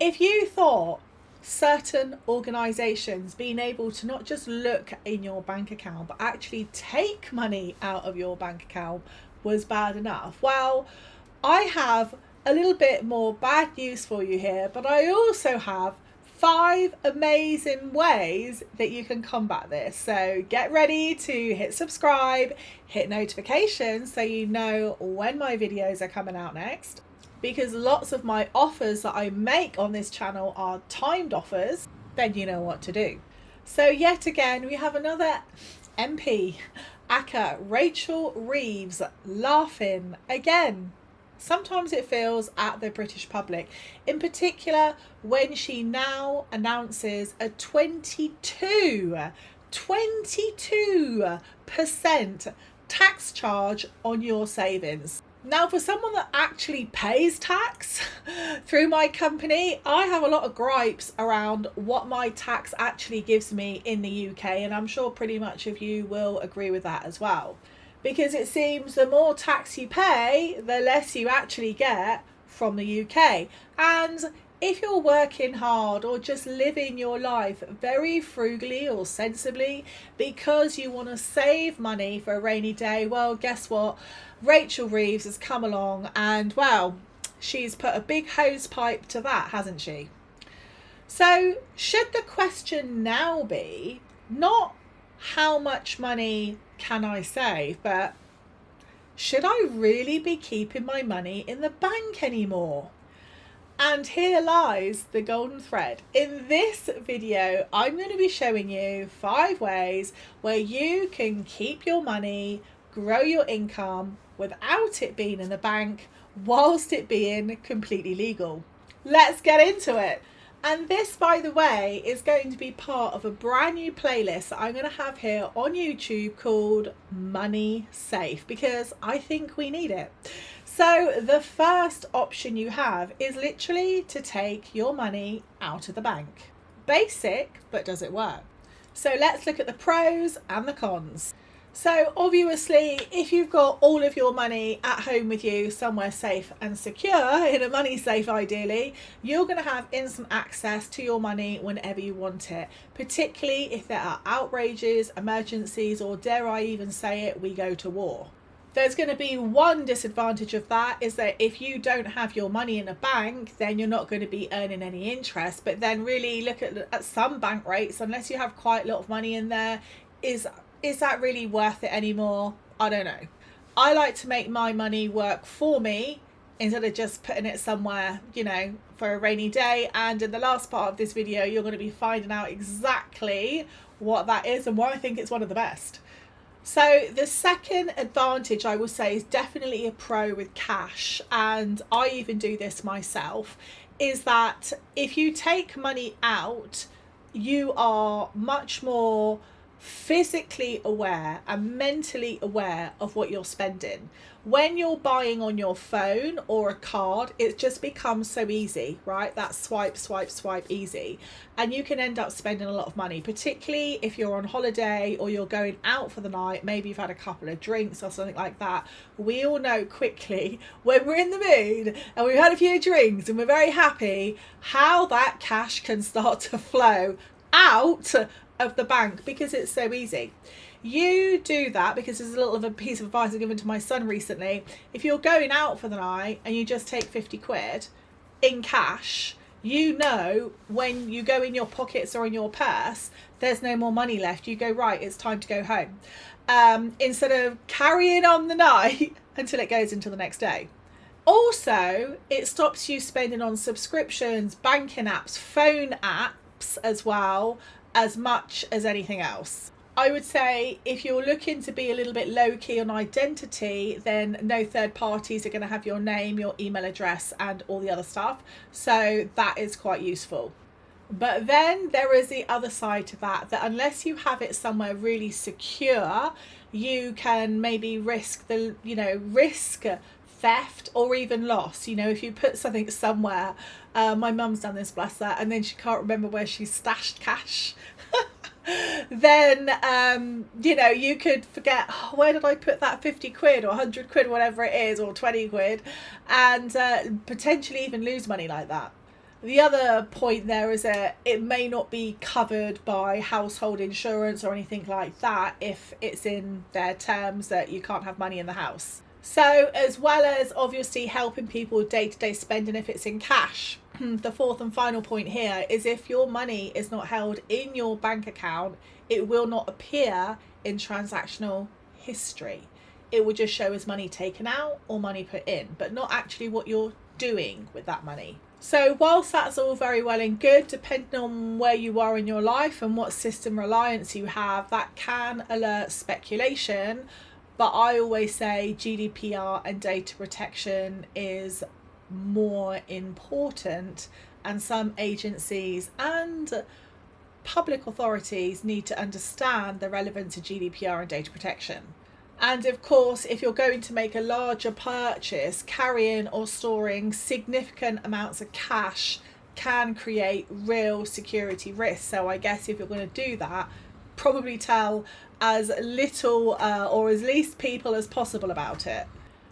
If you thought certain organizations being able to not just look in your bank account but actually take money out of your bank account was bad enough, well, I have a little bit more bad news for you here, but I also have 5 amazing ways that you can combat this. So get ready to hit subscribe, hit notifications so you know when my videos are coming out next, because lots of my offers that I make on this channel are timed offers. Then you know what to do. So yet again, we have another MP, aka Rachel Reeves, laughing again. Sometimes it feels at the British public, in particular when she now announces a 22% tax charge on your savings. Now, for someone that actually pays tax through my company, I have a lot of gripes around what my tax actually gives me in the UK, and I'm sure pretty much of you will agree with that as well. Because it seems the more tax you pay, the less you actually get from the UK. And if you're working hard or just living your life very frugally or sensibly because you want to save money for a rainy day, well, guess what? Rachel Reeves has come along and, well, she's put a big hose pipe to that, hasn't she? So should the question now be not how much money can I save, but should I really be keeping my money in the bank anymore? And here lies the golden thread. In this video, I'm going to be showing you 5 ways where you can keep your money, grow your income without it being in the bank, whilst it being completely legal. Let's get into it. And this, by the way, is going to be part of a brand new playlist that I'm going to have here on YouTube called Money Safe, because I think we need it. So the first option you have is literally to take your money out of the bank. Basic, but does it work? So let's look at the pros and the cons. So obviously, if you've got all of your money at home with you, somewhere safe and secure, in a money safe ideally, you're going to have instant access to your money whenever you want it, particularly if there are outrages, emergencies, or dare I even say it, we go to war. There's going to be one disadvantage of that, is that if you don't have your money in a bank, then you're not going to be earning any interest. But then really look at some bank rates, unless you have quite a lot of money in there, is that really worth it anymore? I don't know. I like to make my money work for me instead of just putting it somewhere, you know, for a rainy day. And in the last part of this video, you're going to be finding out exactly what that is and why I think it's one of the best. So the second advantage I will say is definitely a pro with cash, and I even do this myself, is that if you take money out, you are much more physically aware and mentally aware of what you're spending. When you're buying on your phone or a card, it just becomes so easy, right? That swipe easy, and you can end up spending a lot of money, particularly if you're on holiday or you're going out for the night. Maybe you've had a couple of drinks or something like that. We all know quickly when we're in the mood and we've had a few drinks and we're very happy, how that cash can start to flow out of the bank because it's so easy. You do that because there's a little of a piece of advice I've given to my son recently. If you're going out for the night and you just take 50 quid in cash, you know when you go in your pockets or in your purse, there's no more money left. You go, right, it's time to go home. Instead of carrying on the night until it goes into the next day. Also, it stops you spending on subscriptions, banking apps, phone apps as well, as much as anything else. I would say if you're looking to be a little bit low-key on identity, then no third parties are going to have your name, your email address and all the other stuff. So that is quite useful. But then there is the other side to that, that unless you have it somewhere really secure, you can maybe risk theft or even loss. You know, if you put something somewhere, my mum's done this, bless her, and then she can't remember where she stashed cash. Then you could forget, oh, where did I put that 50 quid or 100 quid, whatever it is, or 20 quid, and potentially even lose money like that. The other point there is that it may not be covered by household insurance or anything like that if it's in their terms that you can't have money in the house. So, as well as obviously helping people with day-to-day spending if it's in cash, the fourth and final point here is if your money is not held in your bank account, it will not appear in transactional history. It will just show as money taken out or money put in, but not actually what you're doing with that money. So whilst that's all very well and good, depending on where you are in your life and what system reliance you have, that can alert speculation. But I always say GDPR and data protection is more important, and some agencies and public authorities need to understand the relevance of GDPR and data protection. And of course, if you're going to make a larger purchase, carrying or storing significant amounts of cash can create real security risks. So I guess if you're going to do that, probably tell as little or as least people as possible about it.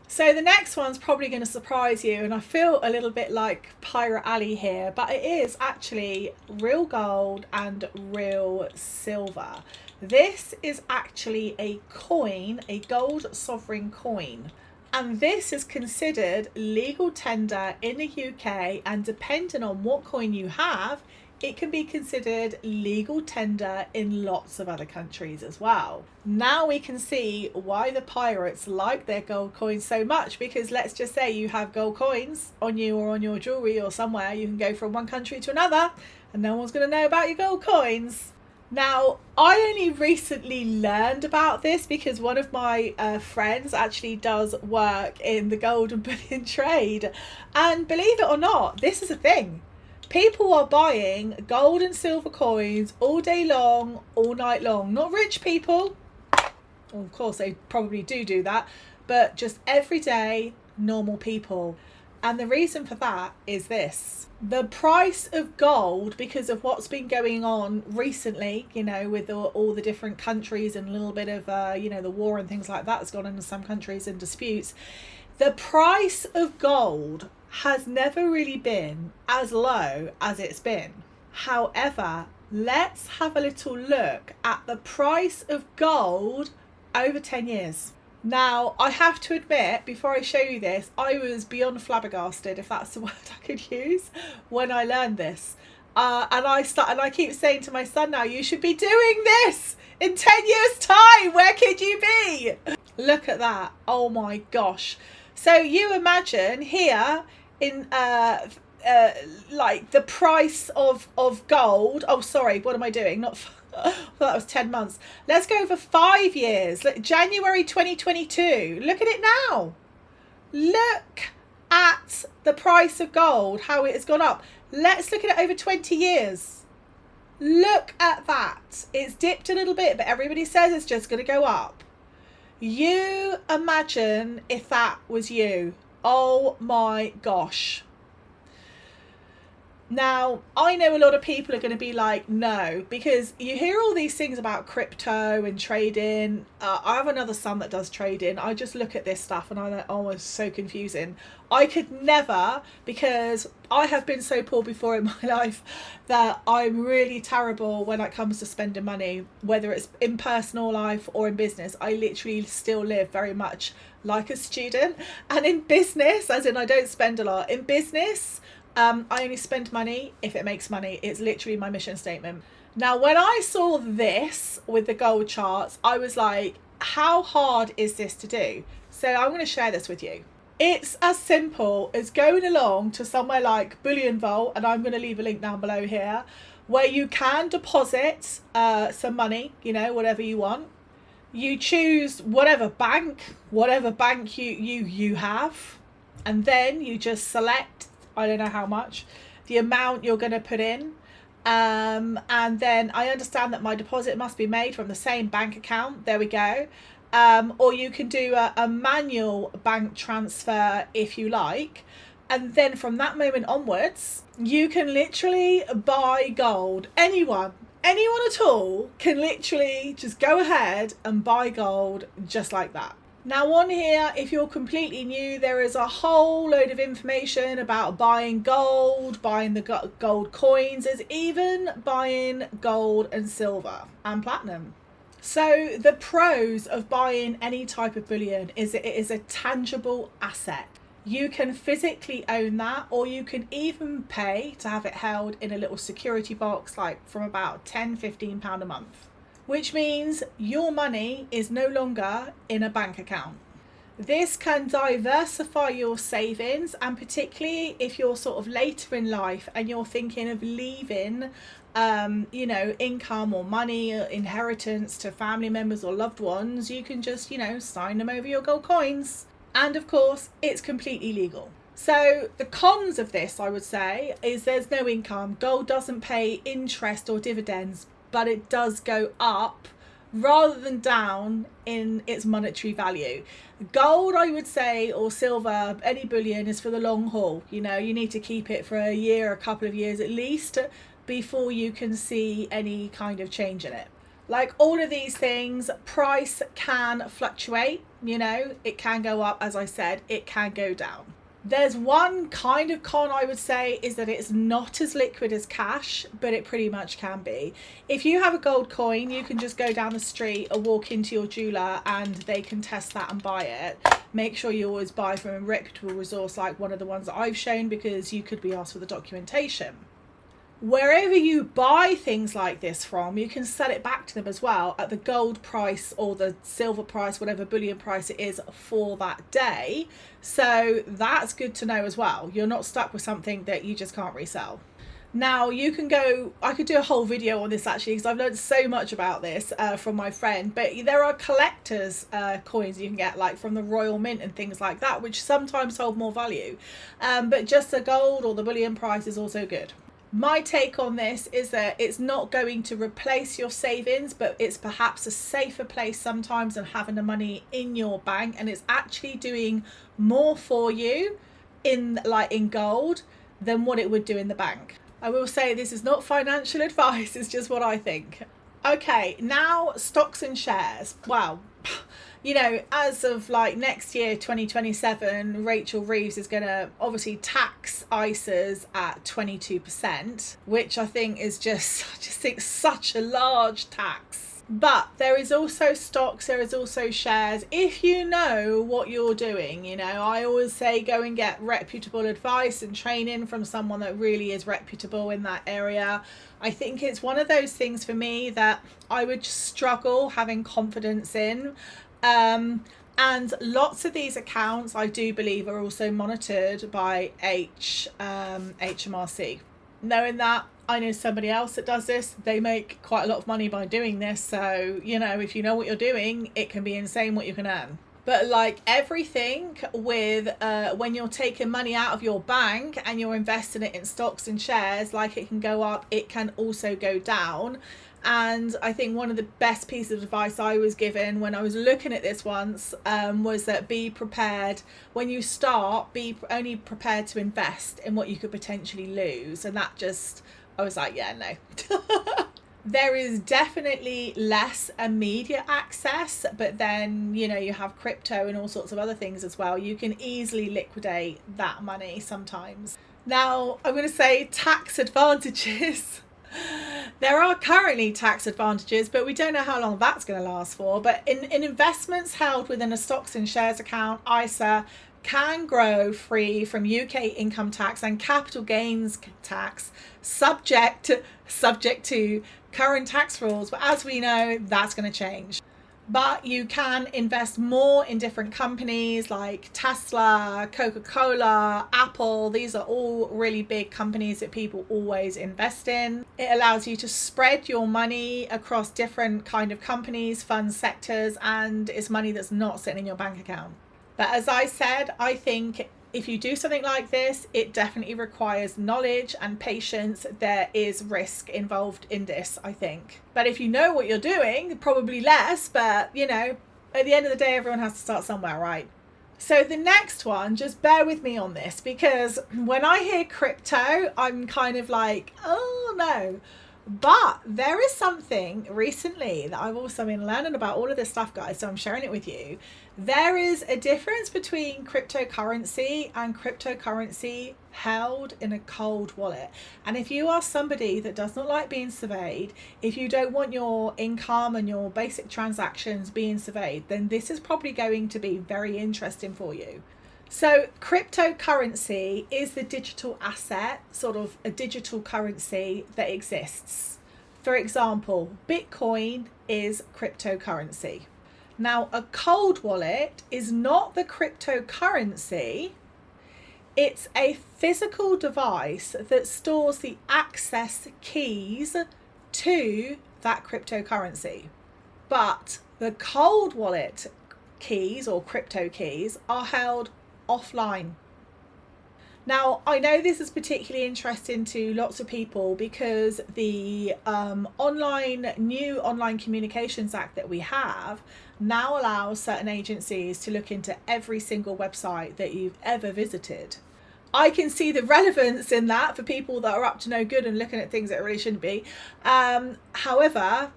So the next one's probably going to surprise you, and I feel a little bit like Pirate Alley here, but it is actually real gold and real silver. This is actually a coin, a gold sovereign coin, and this is considered legal tender in the UK, and depending on what coin you have, it can be considered legal tender in lots of other countries as well. Now we can see why the pirates like their gold coins so much, because let's just say you have gold coins on you or on your jewellery or somewhere, you can go from one country to another and no one's going to know about your gold coins. Now, I only recently learned about this because one of my friends actually does work in the gold and bullion trade, and believe it or not, this is a thing. People are buying gold and silver coins all day long, all night long. Not rich people. Well, of course, they probably do that. But just everyday, normal people. And the reason for that is this. The price of gold, because of what's been going on recently, you know, with all the different countries and a little bit of, the war and things like that has gone into some countries and disputes. The price of gold has never really been as low as it's been. However, let's have a little look at the price of gold over 10 years. Now, I have to admit, before I show you this, I was beyond flabbergasted, if that's the word I could use, when I learned this. And I keep saying to my son now, you should be doing this in 10 years' time. Where could you be? Look at that. Oh my gosh. So you imagine here in like the price of gold. Oh, sorry, what am I doing? Not I thought that was 10 months. Let's go for 5 years. Look, January 2022. Look at it now. Look at the price of gold, how it has gone up. Let's look at it over 20 years. Look at that. It's dipped a little bit, but everybody says it's just going to go up. You imagine if that was you. Oh my gosh. Now, I know a lot of people are going to be like, no, because you hear all these things about crypto and trading. I have another son that does trading. I just look at this stuff and I'm like, oh, it's so confusing. I could never, because I have been so poor before in my life that I'm really terrible when it comes to spending money, whether it's in personal life or in business. I literally still live very much like a student. And in business, as in I don't spend a lot. In business, I only spend money if it makes money. It's literally my mission statement. Now, when I saw this with the gold charts, I was like, how hard is this to do? So I'm going to share this with you. It's as simple as going along to somewhere like Bullion Vault, and I'm going to leave a link down below here, where you can deposit some money, you know, whatever you want. You choose whatever bank you have, and then you just select, I don't know how much, the amount you're going to put in. And then I understand that my deposit must be made from the same bank account. There we go. Or you can do a manual bank transfer if you like. And then from that moment onwards, you can literally buy gold. Anyone at all can literally just go ahead and buy gold just like that. Now on here, if you're completely new, there is a whole load of information about buying gold, buying the gold coins. There's even buying gold and silver and platinum. So the pros of buying any type of bullion is that it is a tangible asset. You can physically own that, or you can even pay to have it held in a little security box, like from about £10–15 a month, which means your money is no longer in a bank account. This can diversify your savings, and particularly if you're sort of later in life and you're thinking of leaving income or money or inheritance to family members or loved ones, you can just, sign them over your gold coins. And of course, it's completely legal. So the cons of this, I would say, is there's no income. Gold doesn't pay interest or dividends, but it does go up rather than down in its monetary value. Gold, I would say, or silver, any bullion, is for the long haul. You need to keep it for a year, a couple of years at least, before you can see any kind of change in it. Like all of these things, price can fluctuate, it can go up, as I said, it can go down. There's one kind of con I would say is that it's not as liquid as cash, but it pretty much can be. If you have a gold coin, you can just go down the street or walk into your jeweler and they can test that and buy it. Make sure you always buy from a reputable resource like one of the ones that I've shown, because you could be asked for the documentation. Wherever you buy things like this from, you can sell it back to them as well at the gold price or the silver price, whatever bullion price it is for that day. So that's good to know as well. You're not stuck with something that you just can't resell. Now you can go, I could do a whole video on this actually, because I've learned so much about this from my friend, but there are collectors coins you can get, like from the Royal Mint and things like that, which sometimes hold more value. But just the gold or the bullion price is also good. My take on this is that it's not going to replace your savings, but it's perhaps a safer place sometimes than having the money in your bank, and it's actually doing more for you in gold than what it would do in the bank. I will say this is not financial advice, it's just what I think. Okay, now stocks and shares. Wow. As of next year, 2027, Rachel Reeves is going to obviously tax ISAs at 22%, which I think is just such a large tax. But there is also stocks, there is also shares. If you know what you're doing, I always say go and get reputable advice and training from someone that really is reputable in that area. I think it's one of those things for me that I would struggle having confidence in. And lots of these accounts, I do believe, are also monitored by HMRC. Knowing that, I know somebody else that does this. They make quite a lot of money by doing this. So, if you know what you're doing, it can be insane what you can earn. But like everything with when you're taking money out of your bank and you're investing it in stocks and shares, like it can go up, it can also go down. And I think one of the best pieces of advice I was given when I was looking at this once was that be prepared when you start, be only prepared to invest in what you could potentially lose. And that just, I was like, yeah, no. There is definitely less immediate access, but then, you have crypto and all sorts of other things as well. You can easily liquidate that money sometimes. Now, I'm going to say tax advantages. There are currently tax advantages, but we don't know how long that's going to last for. But in investments held within a stocks and shares account, ISA can grow free from UK income tax and capital gains tax, subject to current tax rules. But as we know, that's going to change. But you can invest more in different companies like Tesla, Coca-Cola, Apple. These are all really big companies that people always invest in. It allows you to spread your money across different kind of companies, funds, sectors, and it's money that's not sitting in your bank account. But as I said, I think if you do something like this, it definitely requires knowledge and patience. There is risk involved in this, I think. But if you know what you're doing, probably less, but at the end of the day, everyone has to start somewhere, right? So the next one, just bear with me on this, because when I hear crypto, I'm kind of like, oh no. But there is something recently that I've also been learning about all of this stuff, guys, so I'm sharing it with you. There is a difference between cryptocurrency and cryptocurrency held in a cold wallet. And if you are somebody that does not like being surveyed, if you don't want your income and your basic transactions being surveyed, then this is probably going to be very interesting for you. So cryptocurrency is the digital asset, sort of a digital currency that exists. For example, Bitcoin is cryptocurrency. Now, a cold wallet is not the cryptocurrency. It's a physical device that stores the access keys to that cryptocurrency. But the cold wallet keys or crypto keys are held offline. Now, I know this is particularly interesting to lots of people because the new Online Communications Act that we have now allows certain agencies to look into every single website that you've ever visited. I can see the relevance in that for people that are up to no good and looking at things that really shouldn't be. However,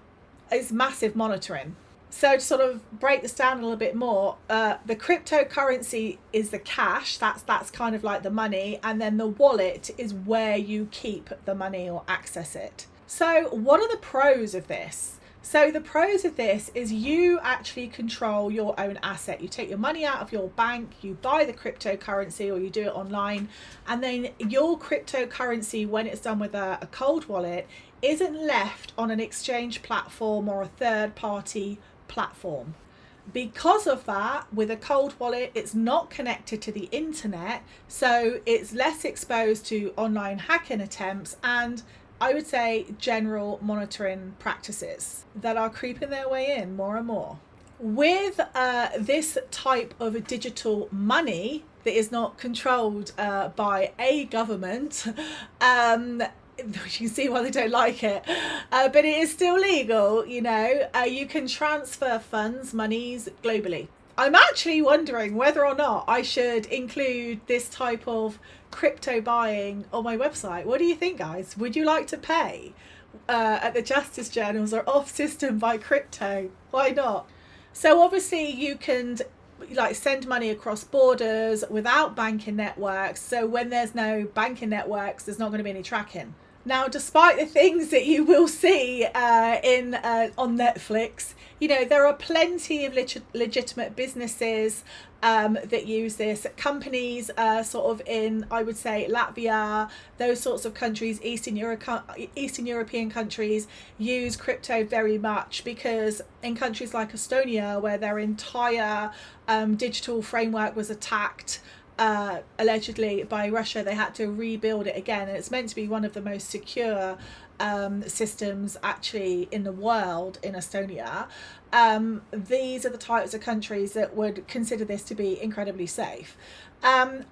it's massive monitoring. So to sort of break this down a little bit more, the cryptocurrency is the cash, that's kind of like the money, and then the wallet is where you keep the money or access it. So what are the pros of this? So the pros of this is you actually control your own asset. You take your money out of your bank, you buy the cryptocurrency or you do it online, and then your cryptocurrency, when it's done with a cold wallet, isn't left on an exchange platform or a third party platform. Because of that, with a cold wallet, it's not connected to the internet, so it's less exposed to online hacking attempts and, I would say, general monitoring practices that are creeping their way in more and more. With this type of digital money that is not controlled by a government, you can see why they don't like it, but it is still legal. You can transfer funds, monies globally. I'm actually wondering whether or not I should include this type of crypto buying on my website. What do you think, guys? Would you like to pay at the Justice Journals or off system by crypto? Why not? So obviously you can send money across borders without banking networks. So when there's no banking networks, there's not going to be any tracking. Now, despite the things that you will see on Netflix, there are plenty of legitimate businesses that use this. Companies sort of in, I would say, Latvia, those sorts of countries, Eastern European countries use crypto very much, because in countries like Estonia, where their entire digital framework was attacked, allegedly by Russia, they had to rebuild it again, and it's meant to be one of the most secure systems actually in the world in Estonia. These are the types of countries that would consider this to be incredibly safe,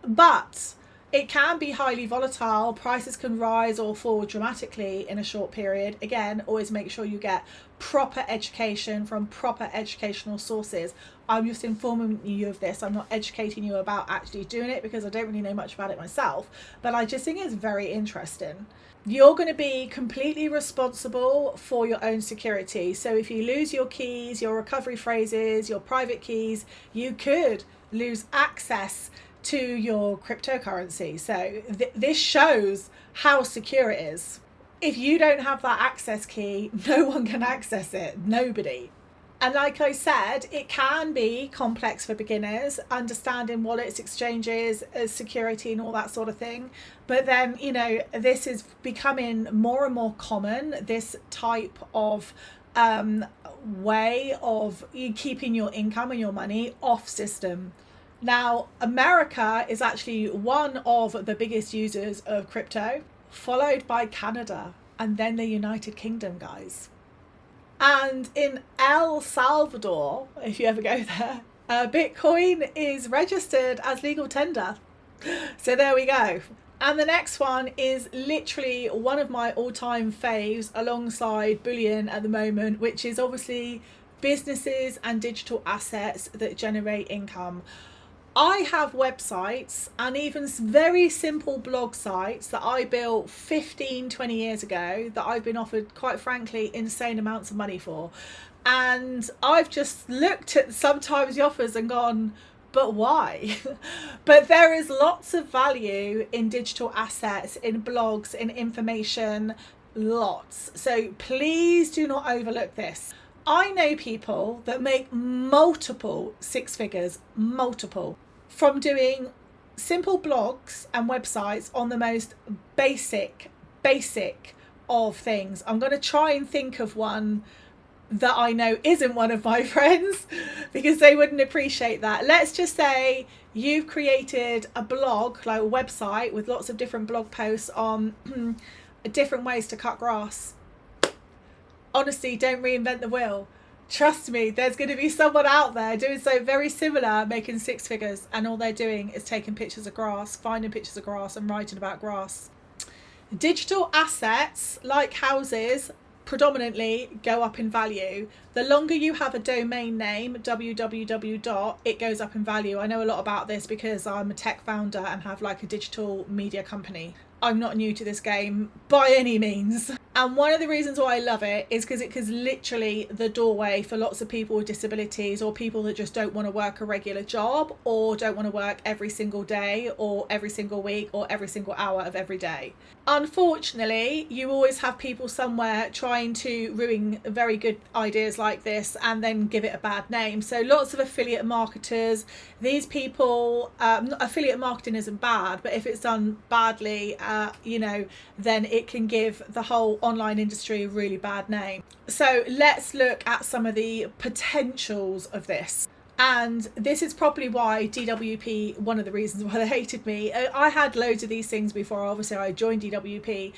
but it can be highly volatile. Prices can rise or fall dramatically in a short period. Again, always make sure you get proper education from proper educational sources. I'm just informing you of this. I'm not educating you about actually doing it, because I don't really know much about it myself, but I just think it's very interesting. You're going to be completely responsible for your own security. So if you lose your keys, your recovery phrases, your private keys, you could lose access to your cryptocurrency. So this shows how secure it is. If you don't have that access key, no one can access it. Nobody. And like I said, it can be complex for beginners, understanding wallets, exchanges, security and all that sort of thing. But then, this is becoming more and more common, this type of way of keeping your income and your money off system. Now, America is actually one of the biggest users of crypto, followed by Canada and then the United Kingdom, guys. And in El Salvador, if you ever go there, Bitcoin is registered as legal tender. So there we go. And the next one is literally one of my all-time faves alongside bullion at the moment, which is obviously businesses and digital assets that generate income. I have websites and even very simple blog sites that I built 15, 20 years ago that I've been offered, quite frankly, insane amounts of money for. And I've just looked at sometimes the offers and gone, but why? But there is lots of value in digital assets, in blogs, in information, lots. So please do not overlook this. I know people that make multiple six figures, multiple, from doing simple blogs and websites on the most basic of things. I'm going to try and think of one that I know isn't one of my friends because they wouldn't appreciate that. Let's just say you've created a blog, like a website with lots of different blog posts on different ways to cut grass. Honestly, don't reinvent the wheel. Trust me, there's going to be someone out there doing something very similar, making six figures, and all they're doing is taking pictures of grass, finding pictures of grass and writing about grass. Digital assets, like houses, predominantly go up in value. The longer you have a domain name, www, it goes up in value. I know a lot about this because I'm a tech founder and have like a digital media company. I'm not new to this game by any means. And one of the reasons why I love it is because it is literally the doorway for lots of people with disabilities or people that just don't want to work a regular job or don't want to work every single day or every single week or every single hour of every day. Unfortunately, you always have people somewhere trying to ruin very good ideas like this and then give it a bad name. So lots of affiliate marketers, these people, affiliate marketing isn't bad, but if it's done badly, then it can give the whole online industry a really bad name. So let's look at some of the potentials of this. And this is probably why DWP, one of the reasons why they hated me. I had loads of these things before, obviously I joined DWP,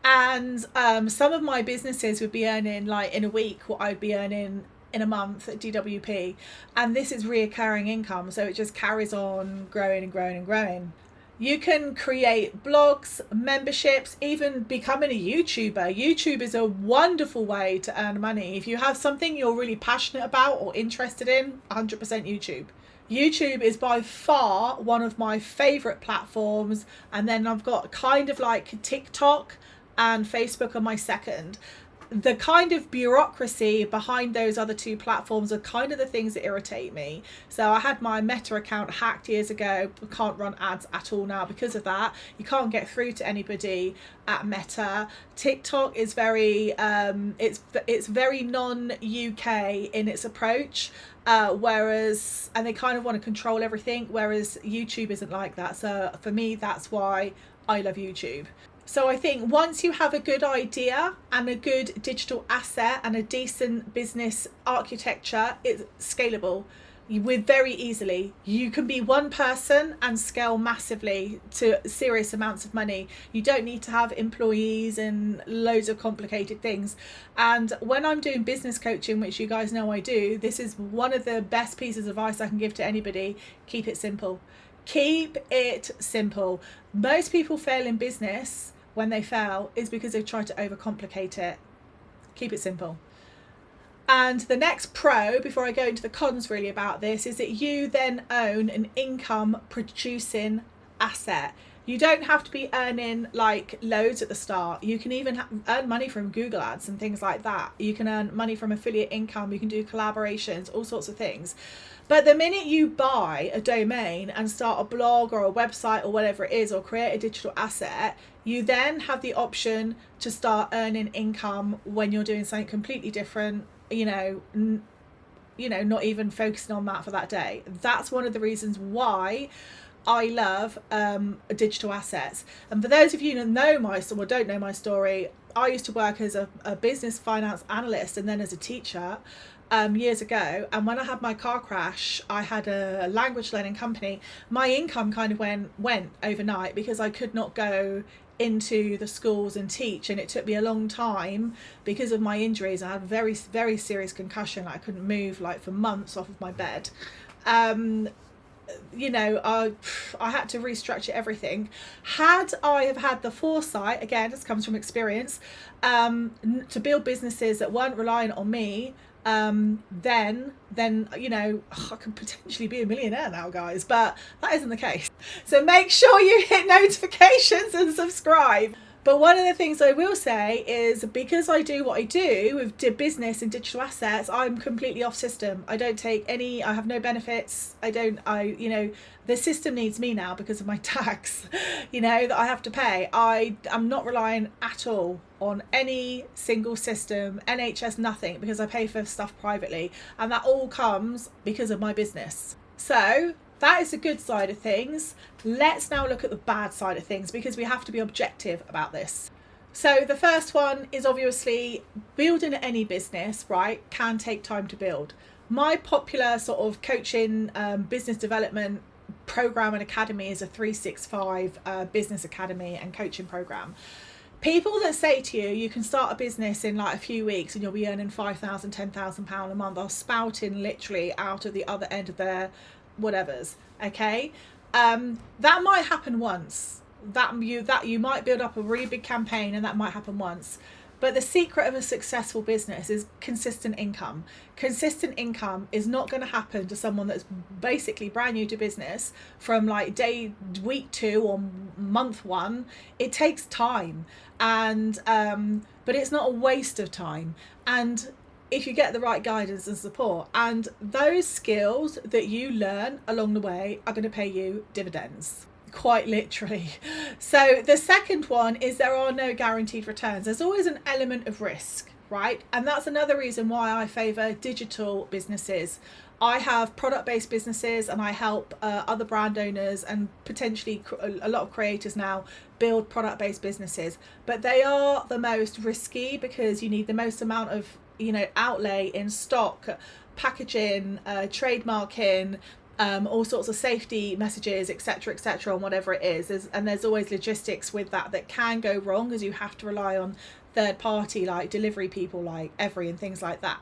and some of my businesses would be earning like in a week what I'd be earning in a month at DWP. And this is reoccurring income, so it just carries on growing and growing and growing. You can create blogs, memberships, even becoming a YouTuber. YouTube is a wonderful way to earn money. If you have something you're really passionate about or interested in, 100% YouTube. YouTube is by far one of my favorite platforms. And then I've got kind of like TikTok and Facebook are my second. The kind of bureaucracy behind those other two platforms are kind of the things that irritate me. So I had my Meta account hacked years ago. I can't run ads at all now because of that. You can't get through to anybody at Meta. TikTok is very it's very non-UK in its approach, whereas, and they kind of want to control everything, whereas YouTube isn't like that. So for me, that's why I love YouTube. So I think once you have a good idea and a good digital asset and a decent business architecture, it's scalable with very easily. You can be one person and scale massively to serious amounts of money. You don't need to have employees and loads of complicated things. And when I'm doing business coaching, which you guys know I do, this is one of the best pieces of advice I can give to anybody. Keep it simple. Keep it simple. Most people fail in business when they fail is because they've tried to overcomplicate it. Keep it simple. And the next pro, before I go into the cons really about this, is that you then own an income producing asset. You don't have to be earning like loads at the start. You can even earn money from Google ads and things like that. You can earn money from affiliate income. You can do collaborations, all sorts of things. But the minute you buy a domain and start a blog or a website or whatever it is, or create a digital asset, you then have the option to start earning income when you're doing something completely different, not even focusing on that for that day. That's one of the reasons why I love digital assets. And for those of you who know my story or don't know my story, I used to work as a business finance analyst and then as a teacher years ago. And when I had my car crash, I had a language learning company. My income kind of went overnight because I could not go into the schools and teach, and it took me a long time because of my injuries. I had very, very serious concussion. I couldn't move like for months off of my bed. I had to restructure everything. Had I have had the foresight, again, this comes from experience, to build businesses that weren't reliant on me, then you know, I could potentially be a millionaire now, guys, but that isn't the case. So make sure you hit notifications and subscribe. But one of the things I will say is, because I do what I do with business and digital assets, I'm completely off system. I don't take any, I have no benefits. You know, the system needs me now because of my tax, you know, that I have to pay. I'm not relying at all on any single system, NHS, nothing, because I pay for stuff privately. And that all comes because of my business. So that is the good side of things. Let's now look at the bad side of things, because we have to be objective about this. So the first one is obviously building any business, right, can take time to build. My popular sort of coaching business development program and academy is a 365 business academy and coaching program. People that say to you, you can start a business in like a few weeks and you'll be earning £5,000, £10,000 a month, are spouting literally out of the other end of their whatevers. Okay, that might happen once. That you might build up a really big campaign, and that might happen once. But the secret of a successful business is consistent income. Consistent income is not going to happen to someone that's basically brand new to business from like week 2 or month 1. It takes time, and but it's not a waste of time. And if you get the right guidance and support, and those skills that you learn along the way are going to pay you dividends, quite literally. So the second one is there are no guaranteed returns. There's always an element of risk, right? And that's another reason why I favor digital businesses. I have product-based businesses, and I help other brand owners and potentially a lot of creators now build product-based businesses. But they are the most risky because you need the most amount of, you know, outlay in stock, packaging, trademarking, all sorts of safety messages, etc., and whatever it is. And there's always logistics with that can go wrong, as you have to rely on third party like delivery people like Every and things like that.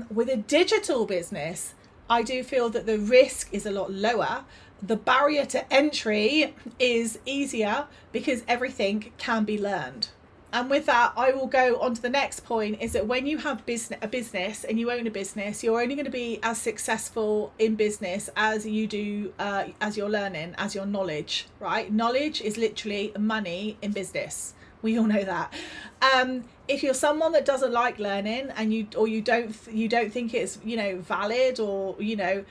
With a digital business, I do feel that the risk is a lot lower. The barrier to entry is easier because everything can be learned. And with that, I will go on to the next point, is that when you have a business and you own a business, you're only going to be as successful in business as you do, as you're learning, as your knowledge, right? Knowledge is literally money in business. We all know that. If you're someone that doesn't like learning and you don't think it's, you know, valid or, you know,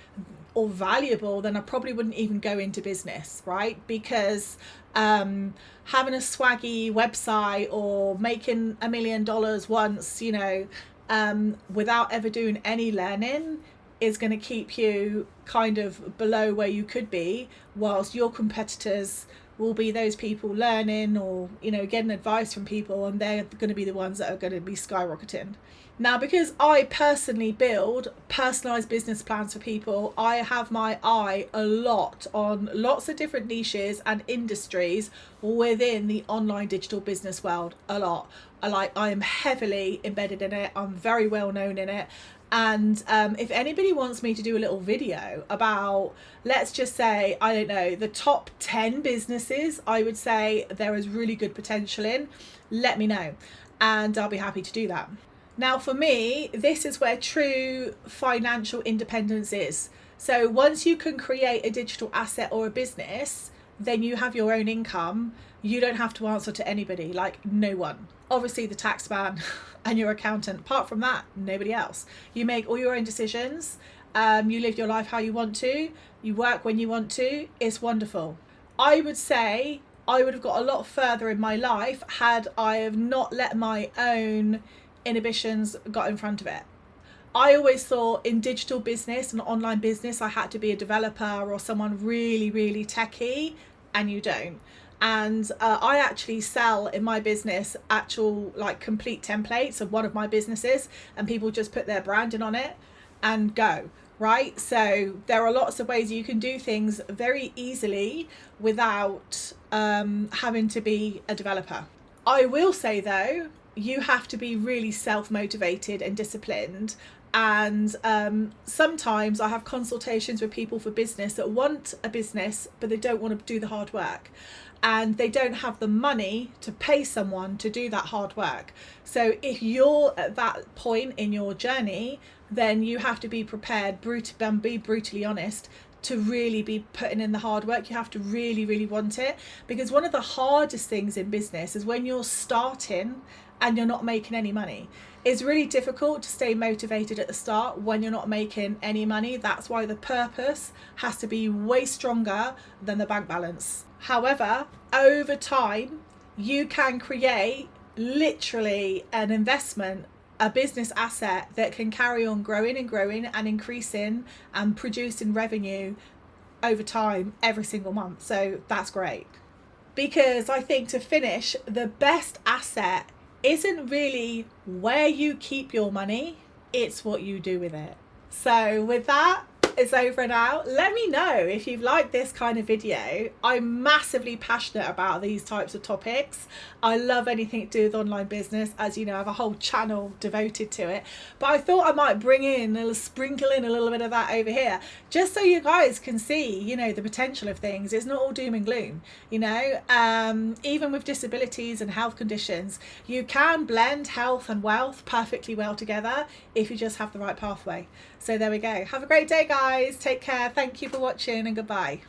or valuable, then I probably wouldn't even go into business, right? Because having a swaggy website or making $1 million once, you know, without ever doing any learning is going to keep you kind of below where you could be, whilst your competitors will be those people learning or, you know, getting advice from people, and they're going to be the ones that are going to be skyrocketing. Now, because I personally build personalized business plans for people, I have my eye a lot on lots of different niches and industries within the online digital business world. A lot. I am heavily embedded in it. I'm very well known in it. And if anybody wants me to do a little video about, let's just say, I don't know, the top 10 businesses I would say there is really good potential in, let me know, and I'll be happy to do that. Now, for me, this is where true financial independence is. So once you can create a digital asset or a business, then you have your own income. You don't have to answer to anybody, like no one. Obviously the tax man and your accountant. Apart from that, nobody else. You make all your own decisions. You live your life how you want to. You work when you want to. It's wonderful. I would say I would have got a lot further in my life had I have not let my own inhibitions got in front of it. I always thought in digital business and online business I had to be a developer or someone really, really techie, and you don't. And I actually sell in my business actual like complete templates of one of my businesses, and people just put their branding on it and go, right? So there are lots of ways you can do things very easily without having to be a developer. I will say though, you have to be really self-motivated and disciplined, And sometimes I have consultations with people for business that want a business, but they don't want to do the hard work. And they don't have the money to pay someone to do that hard work. So if you're at that point in your journey, then you have to be prepared, be brutally honest, to really be putting in the hard work. You have to really, really want it, because one of the hardest things in business is when you're starting and you're not making any money. It's really difficult to stay motivated at the start when you're not making any money. That's why the purpose has to be way stronger than the bank balance. However, over time, you can create literally an investment, a business asset that can carry on growing and growing and increasing and producing revenue over time every single month. So that's great. Because I think, to finish, the best asset isn't really where you keep your money, it's what you do with it. So with that, it's over and out. Let me know if you've liked this kind of video. I'm massively passionate about these types of topics. I love anything to do with online business. As you know, I have a whole channel devoted to it. But I thought I might sprinkle in a little bit of that over here, just so you guys can see, you know, the potential of things. It's not all doom and gloom, you know. Even with disabilities and health conditions, you can blend health and wealth perfectly well together if you just have the right pathway. So there we go. Have a great day, guys. Take care. Thank you for watching, and goodbye.